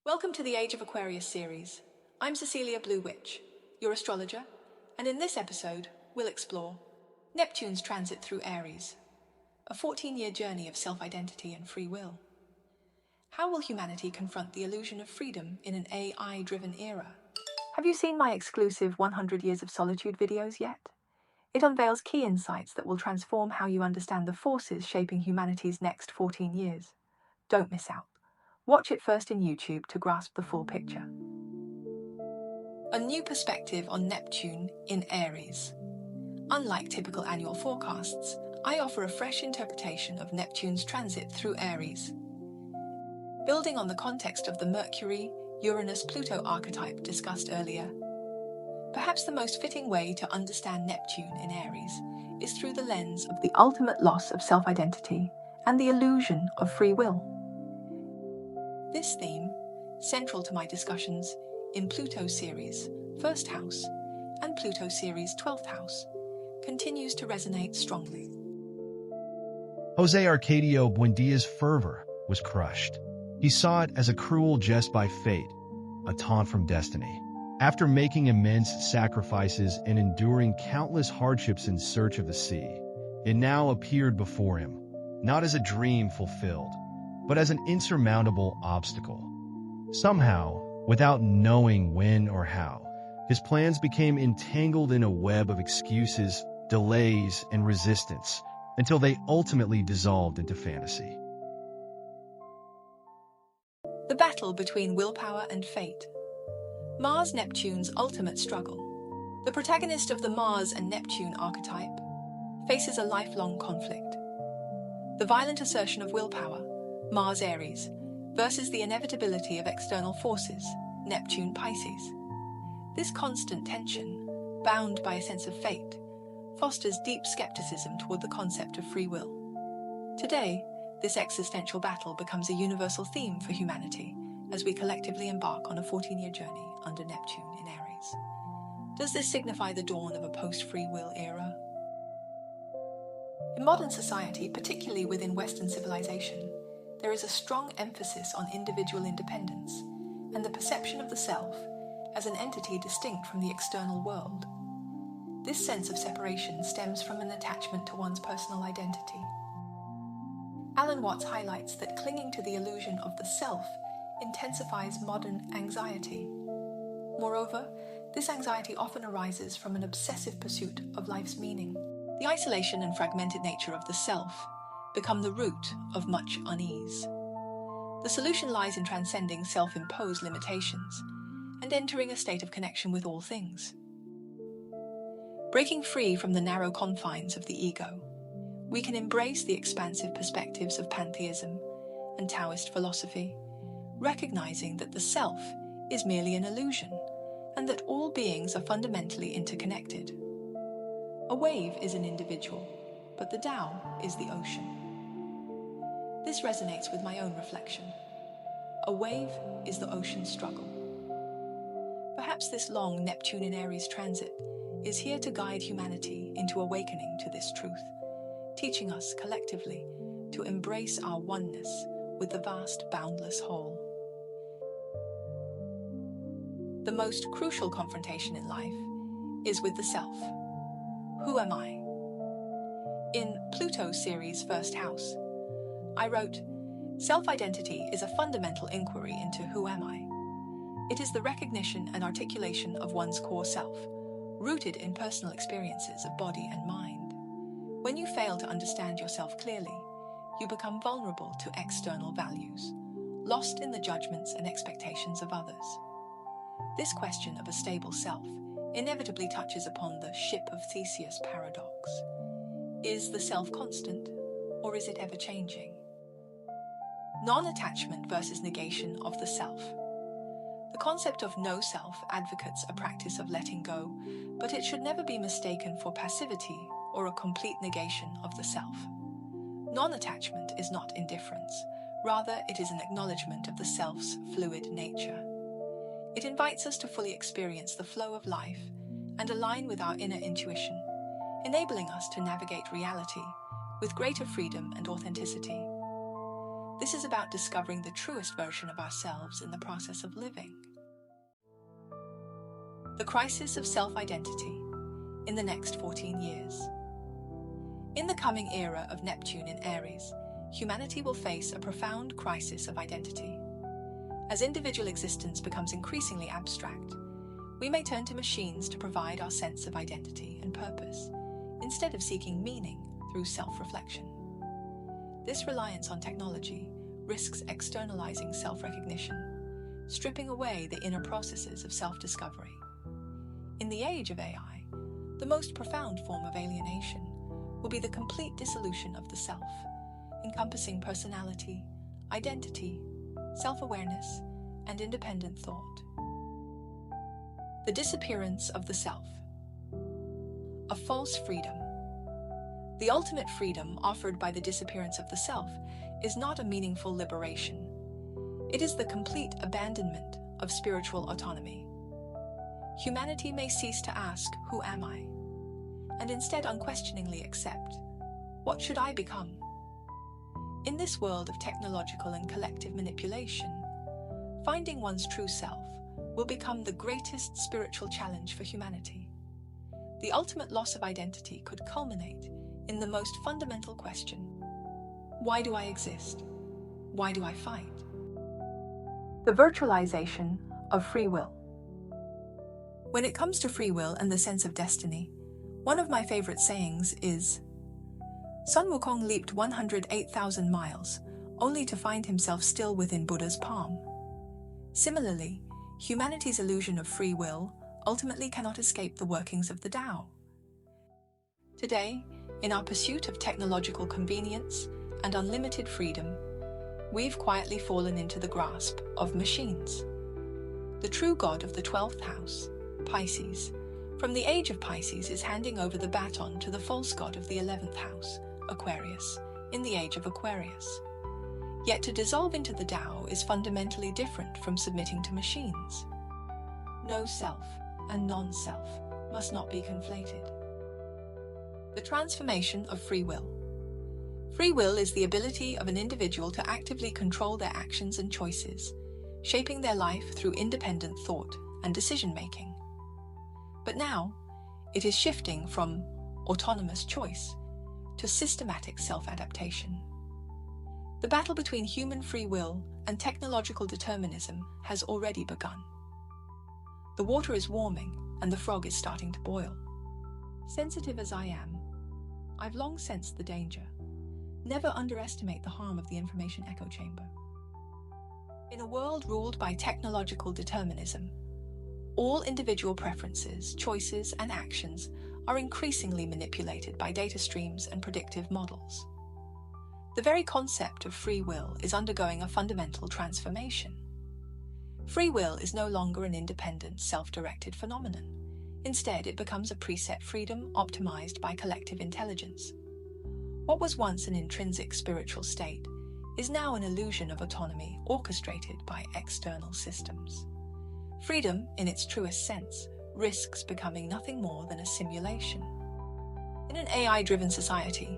Welcome to the Age of Aquarius series. I'm Cecilia Blue Witch, your astrologer, and in this episode, we'll explore Neptune's transit through Aries, a 14-year journey of self-identity and free will. How will humanity confront the illusion of freedom in an AI-driven era? Have you seen my exclusive 100 Years of Solitude videos yet? It unveils key insights that will transform how you understand the forces shaping humanity's next 14 years. Don't miss out. Watch it first in YouTube to grasp the full picture. A new perspective on Neptune in Aries. Unlike typical annual forecasts, I offer a fresh interpretation of Neptune's transit through Aries. Building on the context of the Mercury, Uranus, Pluto archetype discussed earlier, perhaps the most fitting way to understand Neptune in Aries is through the lens of the ultimate loss of self-identity and the illusion of free will. This theme, central to my discussions in Pluto series 1st house and Pluto series 12th house, continues to resonate strongly. Jose Arcadio Buendia's fervor was crushed. He saw it as a cruel jest by fate, a taunt from destiny. After making immense sacrifices and enduring countless hardships in search of the sea, it now appeared before him, not as a dream fulfilled, but as an insurmountable obstacle. Somehow, without knowing when or how, his plans became entangled in a web of excuses, delays, and resistance, until they ultimately dissolved into fantasy. The battle between willpower and fate. Mars-Neptune's ultimate struggle. The protagonist of the Mars and Neptune archetype faces a lifelong conflict. The violent assertion of willpower, Mars-Aries, versus the inevitability of external forces, Neptune-Pisces. This constant tension, bound by a sense of fate, fosters deep skepticism toward the concept of free will. Today, this existential battle becomes a universal theme for humanity as we collectively embark on a 14-year journey under Neptune in Aries. Does this signify the dawn of a post-free will era? In modern society, particularly within Western civilization, there is a strong emphasis on individual independence and the perception of the self as an entity distinct from the external world. This sense of separation stems from an attachment to one's personal identity. Alan Watts highlights that clinging to the illusion of the self intensifies modern anxiety. Moreover, this anxiety often arises from an obsessive pursuit of life's meaning. The isolation and fragmented nature of the self become the root of much unease. The solution lies in transcending self-imposed limitations and entering a state of connection with all things. Breaking free from the narrow confines of the ego, we can embrace the expansive perspectives of pantheism and Taoist philosophy, recognizing that the self is merely an illusion and that all beings are fundamentally interconnected. A wave is an individual, but the Tao is the ocean. This resonates with my own reflection. A wave is the ocean's struggle. Perhaps this long Neptune in Aries transit is here to guide humanity into awakening to this truth, teaching us collectively to embrace our oneness with the vast, boundless whole. The most crucial confrontation in life is with the self. Who am I? In Pluto series 1st house, I wrote, self-identity is a fundamental inquiry into who am I. It is the recognition and articulation of one's core self, rooted in personal experiences of body and mind. When you fail to understand yourself clearly, you become vulnerable to external values, lost in the judgments and expectations of others. This question of a stable self inevitably touches upon the ship of Theseus paradox. Is the self constant, or is it ever-changing? Non-attachment versus negation of the self. The concept of no self advocates a practice of letting go, but it should never be mistaken for passivity or a complete negation of the self. Non-attachment is not indifference, rather it is an acknowledgement of the self's fluid nature. It invites us to fully experience the flow of life and align with our inner intuition, enabling us to navigate reality with greater freedom and authenticity. This is about discovering the truest version of ourselves in the process of living. The crisis of self-identity in the next 14 years. In the coming era of Neptune in Aries, humanity will face a profound crisis of identity. As individual existence becomes increasingly abstract, we may turn to machines to provide our sense of identity and purpose, instead of seeking meaning through self-reflection. This reliance on technology risks externalizing self-recognition, stripping away the inner processes of self-discovery. In the age of AI, the most profound form of alienation will be the complete dissolution of the self, encompassing personality, identity, self-awareness, and independent thought. The disappearance of the self. A false freedom. The ultimate freedom offered by the disappearance of the self is not a meaningful liberation. It is the complete abandonment of spiritual autonomy. Humanity may cease to ask, "Who am I?" and instead unquestioningly accept, "What should I become?" In this world of technological and collective manipulation, finding one's true self will become the greatest spiritual challenge for humanity. The ultimate loss of identity could culminate in the most fundamental question: why do I exist? Why do I fight? The virtualization of free will. When it comes to free will and the sense of destiny, one of my favorite sayings is, Sun Wukong leaped 108,000 miles, only to find himself still within Buddha's palm. Similarly, humanity's illusion of free will ultimately cannot escape the workings of the Tao. Today, in our pursuit of technological convenience and unlimited freedom, we've quietly fallen into the grasp of machines. The true god of the 12th house, Pisces, from the age of Pisces is handing over the baton to the false god of the 11th house, Aquarius, in the age of Aquarius. Yet to dissolve into the Tao is fundamentally different from submitting to machines. No self and non-self must not be conflated. The transformation of free will. Free will is the ability of an individual to actively control their actions and choices, shaping their life through independent thought and decision-making. But now, it is shifting from autonomous choice to systematic self-adaptation. The battle between human free will and technological determinism has already begun. The water is warming and the frog is starting to boil. Sensitive as I am, I've long sensed the danger. Never underestimate the harm of the information echo chamber. In a world ruled by technological determinism, all individual preferences, choices, and actions are increasingly manipulated by data streams and predictive models. The very concept of free will is undergoing a fundamental transformation. Free will is no longer an independent, self-directed phenomenon. Instead, it becomes a preset freedom optimized by collective intelligence. What was once an intrinsic spiritual state is now an illusion of autonomy orchestrated by external systems. Freedom, in its truest sense, risks becoming nothing more than a simulation. In an AI-driven society,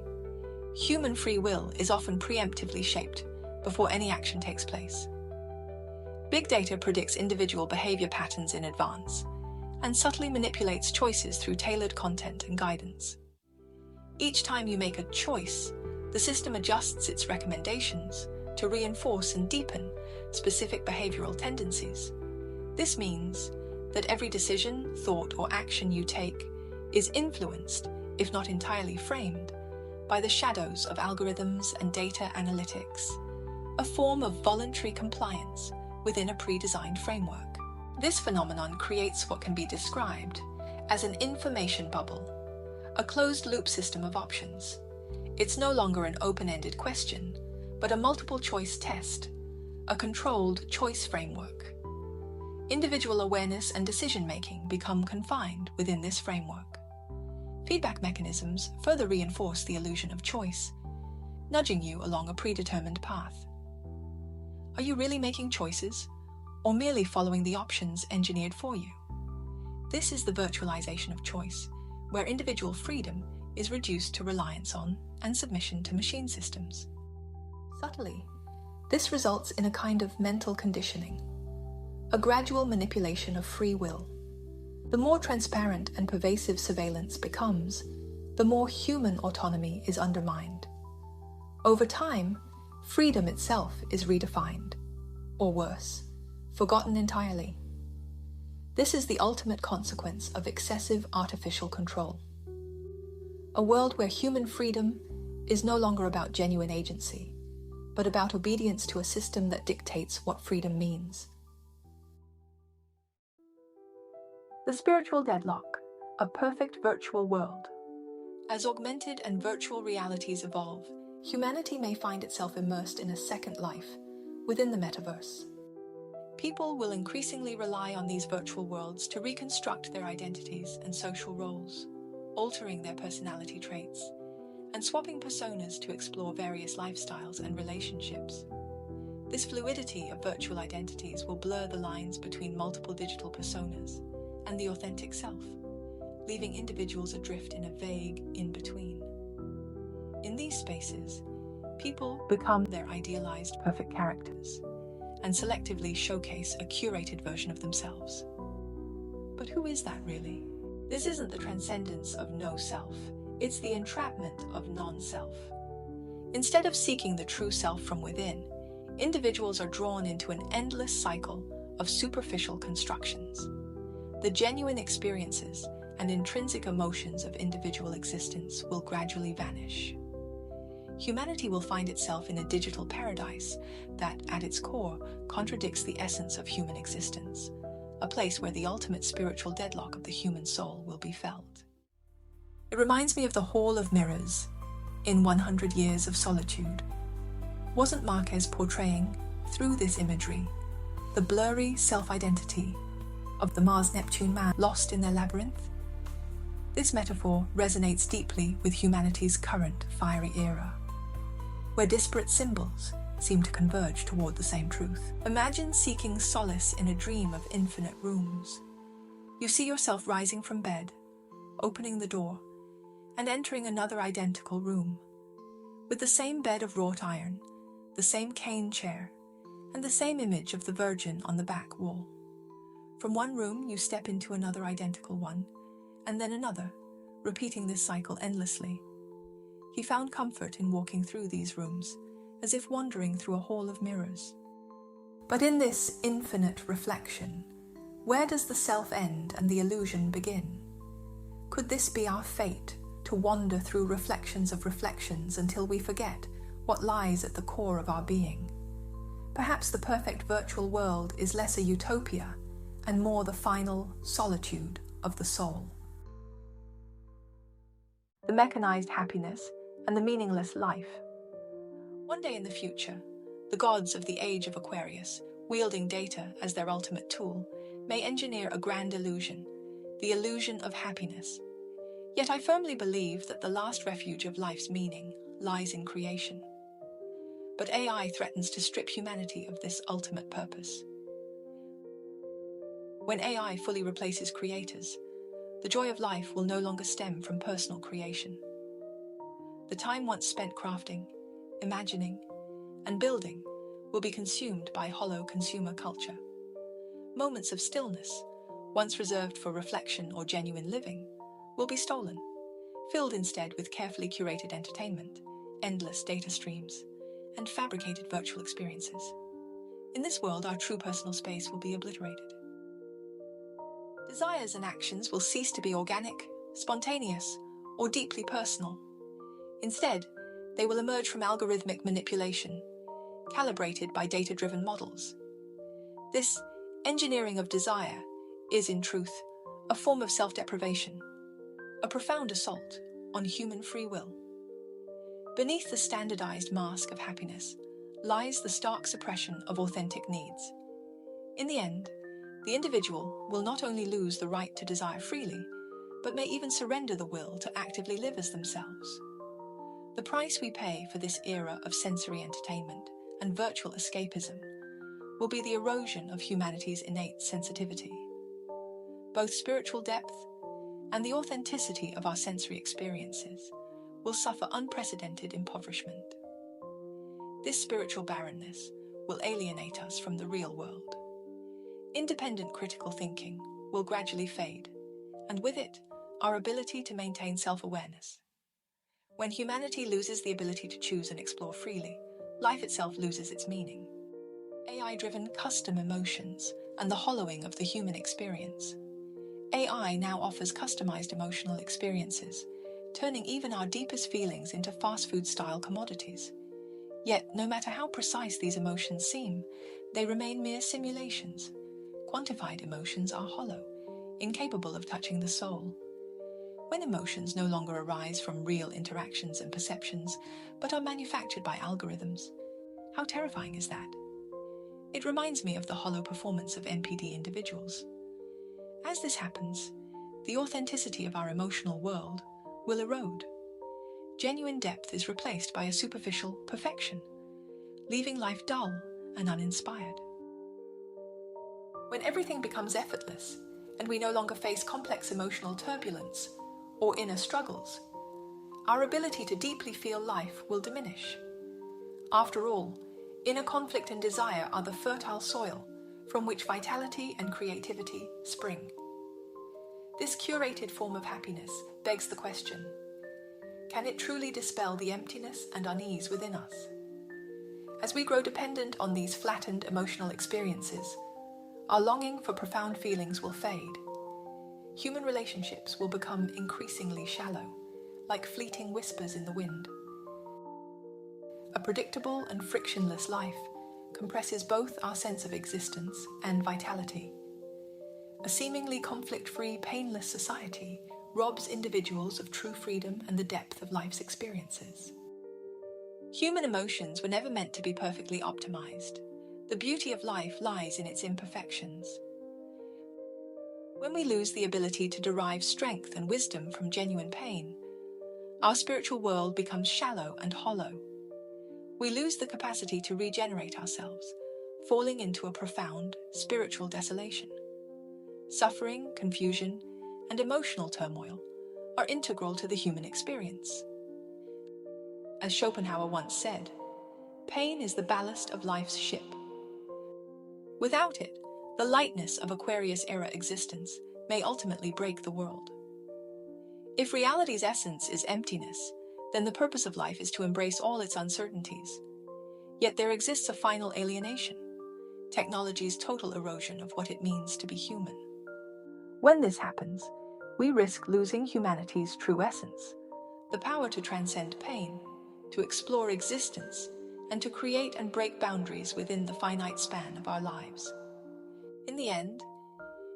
human free will is often preemptively shaped before any action takes place. Big data predicts individual behavior patterns in advance and subtly manipulates choices through tailored content and guidance. Each time you make a choice, the system adjusts its recommendations to reinforce and deepen specific behavioral tendencies. This means that every decision, thought, or action you take is influenced, if not entirely framed, by the shadows of algorithms and data analytics, a form of voluntary compliance within a pre-designed framework. This phenomenon creates what can be described as an information bubble, a closed-loop system of options. It's no longer an open-ended question, but a multiple-choice test, a controlled choice framework. Individual awareness and decision-making become confined within this framework. Feedback mechanisms further reinforce the illusion of choice, nudging you along a predetermined path. Are you really making choices, or merely following the options engineered for you? This is the virtualization of choice, where individual freedom is reduced to reliance on and submission to machine systems. Subtly, This results in a kind of mental conditioning, a gradual manipulation of free will. The more transparent and pervasive surveillance becomes, the more human autonomy is undermined. Over time, freedom itself is redefined, or worse, forgotten entirely. This is the ultimate consequence of excessive artificial control. A world where human freedom is no longer about genuine agency, but about obedience to a system that dictates what freedom means. The spiritual deadlock, a perfect virtual world. As augmented and virtual realities evolve, humanity may find itself immersed in a second life within the metaverse. People will increasingly rely on these virtual worlds to reconstruct their identities and social roles, altering their personality traits, and swapping personas to explore various lifestyles and relationships. This fluidity of virtual identities will blur the lines between multiple digital personas and the authentic self, leaving individuals adrift in a vague in-between. In these spaces, people become their idealized perfect characters and selectively showcase a curated version of themselves. But who is that really? This isn't the transcendence of no self, it's the entrapment of non-self. Instead of seeking the true self from within, individuals are drawn into an endless cycle of superficial constructions. The genuine experiences and intrinsic emotions of individual existence will gradually vanish. Humanity will find itself in a digital paradise that, at its core, contradicts the essence of human existence, a place where the ultimate spiritual deadlock of the human soul will be felt. It reminds me of the Hall of Mirrors in 100 Years of Solitude. Wasn't Marquez portraying, through this imagery, the blurry self-identity of the Mars-Neptune man lost in their labyrinth? This metaphor resonates deeply with humanity's current fiery era, where disparate symbols seem to converge toward the same truth. Imagine seeking solace in a dream of infinite rooms. You see yourself rising from bed, opening the door, and entering another identical room, with the same bed of wrought iron, the same cane chair, and the same image of the Virgin on the back wall. From one room, you step into another identical one, and then another, repeating this cycle endlessly. He found comfort in walking through these rooms, as if wandering through a hall of mirrors. But in this infinite reflection, where does the self end and the illusion begin? Could this be our fate, to wander through reflections of reflections until we forget what lies at the core of our being? Perhaps the perfect virtual world is less a utopia and more the final solitude of the soul. The mechanized happiness and the meaningless life. One day in the future, the gods of the age of Aquarius, wielding data as their ultimate tool, may engineer a grand illusion, the illusion of happiness. Yet I firmly believe that the last refuge of life's meaning lies in creation. But AI threatens to strip humanity of this ultimate purpose. When AI fully replaces creators, the joy of life will no longer stem from personal creation. The time once spent crafting, imagining, and building will be consumed by hollow consumer culture. Moments of stillness, once reserved for reflection or genuine living, will be stolen, filled instead with carefully curated entertainment, endless data streams, and fabricated virtual experiences. In this world, our true personal space will be obliterated. Desires and actions will cease to be organic, spontaneous, or deeply personal. Instead, they will emerge from algorithmic manipulation, calibrated by data-driven models. This engineering of desire is, in truth, a form of self-deprivation, a profound assault on human free will. Beneath the standardized mask of happiness lies the stark suppression of authentic needs. In the end, the individual will not only lose the right to desire freely, but may even surrender the will to actively live as themselves. The price we pay for this era of sensory entertainment and virtual escapism will be the erosion of humanity's innate sensitivity. Both spiritual depth and the authenticity of our sensory experiences will suffer unprecedented impoverishment. This spiritual barrenness will alienate us from the real world. Independent critical thinking will gradually fade, and with it, our ability to maintain self-awareness. When humanity loses the ability to choose and explore freely, life itself loses its meaning. AI-driven custom emotions and the hollowing of the human experience. AI now offers customized emotional experiences, turning even our deepest feelings into fast food-style commodities. Yet, no matter how precise these emotions seem, they remain mere simulations. Quantified emotions are hollow, incapable of touching the soul. When emotions no longer arise from real interactions and perceptions, but are manufactured by algorithms, how terrifying is that? It reminds me of the hollow performance of NPD individuals. As this happens, the authenticity of our emotional world will erode. Genuine depth is replaced by a superficial perfection, leaving life dull and uninspired. When everything becomes effortless, and we no longer face complex emotional turbulence or inner struggles, our ability to deeply feel life will diminish. After all, inner conflict and desire are the fertile soil from which vitality and creativity spring. This curated form of happiness begs the question, can it truly dispel the emptiness and unease within us? As we grow dependent on these flattened emotional experiences, our longing for profound feelings will fade. Human relationships will become increasingly shallow, like fleeting whispers in the wind. A predictable and frictionless life compresses both our sense of existence and vitality. A seemingly conflict-free, painless society robs individuals of true freedom and the depth of life's experiences. Human emotions were never meant to be perfectly optimized. The beauty of life lies in its imperfections. When we lose the ability to derive strength and wisdom from genuine pain, our spiritual world becomes shallow and hollow. We lose the capacity to regenerate ourselves, falling into a profound spiritual desolation. Suffering, confusion, and emotional turmoil are integral to the human experience. As Schopenhauer once said, pain is the ballast of life's ship. Without it, the lightness of Aquarius-era existence may ultimately break the world. If reality's essence is emptiness, then the purpose of life is to embrace all its uncertainties. Yet there exists a final alienation, technology's total erosion of what it means to be human. When this happens, we risk losing humanity's true essence, the power to transcend pain, to explore existence, and to create and break boundaries within the finite span of our lives. In the end,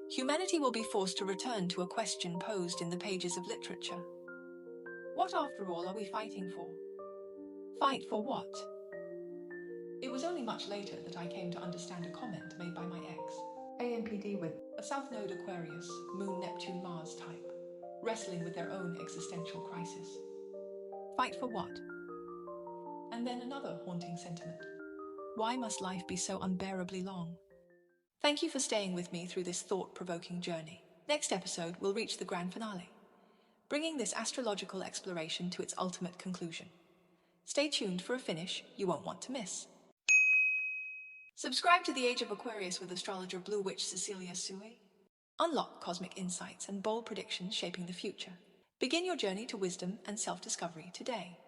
humanity will be forced to return to a question posed in the pages of literature. What, after all, are we fighting for? Fight for what? It was only much later that I came to understand a comment made by my ex, ANPD with a South Node Aquarius, Moon, Neptune, Mars type, wrestling with their own existential crisis. Fight for what? And then another haunting sentiment. Why must life be so unbearably long? Thank you for staying with me through this thought-provoking journey. Next episode, we'll reach the grand finale, bringing this astrological exploration to its ultimate conclusion. Stay tuned for a finish you won't want to miss. Subscribe to the Age of Aquarius with astrologer Blue Witch Cecilia Sui. Unlock cosmic insights and bold predictions shaping the future. Begin your journey to wisdom and self-discovery today.